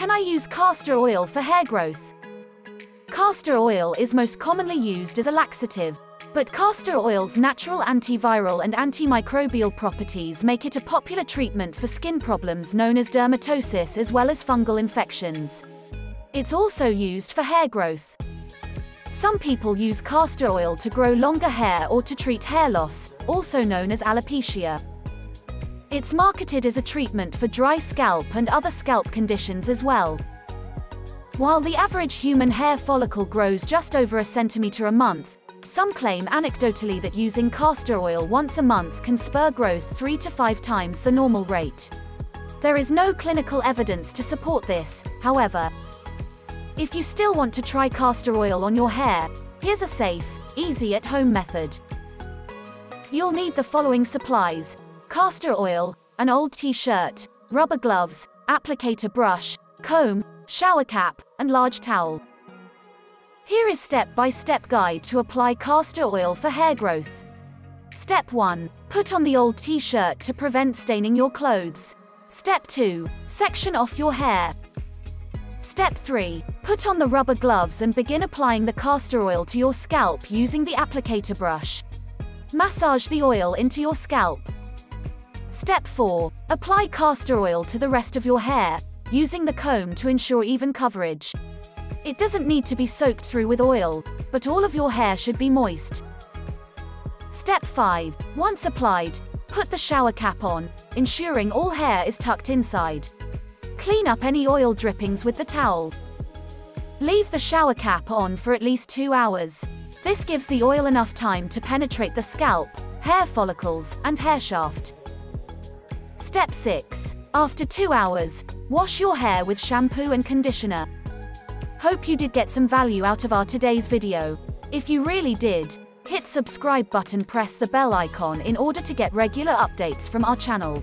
Can I use castor oil for hair growth? Castor oil is most commonly used as a laxative, but castor oil's natural antiviral and antimicrobial properties make it a popular treatment for skin problems known as dermatosis as well as fungal infections. It's also used for hair growth. Some people use castor oil to grow longer hair or to treat hair loss, also known as alopecia. It's marketed as a treatment for dry scalp and other scalp conditions as well. While the average human hair follicle grows just over a centimeter a month, some claim anecdotally that using castor oil once a month can spur growth 3 to 5 times the normal rate. There is no clinical evidence to support this, however. If you still want to try castor oil on your hair, here's a safe, easy at-home method. You'll need the following supplies: castor oil, an old t-shirt, rubber gloves, applicator brush, comb, shower cap, and large towel. Here is step-by-step guide to apply castor oil for hair growth. Step 1. Put on the old t-shirt to prevent staining your clothes. Step 2. Section off your hair. Step 3. Put on the rubber gloves and begin applying the castor oil to your scalp using the applicator brush. Massage the oil into your scalp. Step 4. Apply castor oil to the rest of your hair, using the comb to ensure even coverage. It doesn't need to be soaked through with oil, but all of your hair should be moist. Step 5. Once applied, put the shower cap on, ensuring all hair is tucked inside. Clean up any oil drippings with the towel. Leave the shower cap on for at least 2 hours. This gives the oil enough time to penetrate the scalp, hair follicles, and hair shaft. Step 6. After 2 hours, wash your hair with shampoo and conditioner. Hope you did get some value out of our today's video. If you really did, hit subscribe button, press the bell icon in order to get regular updates from our channel.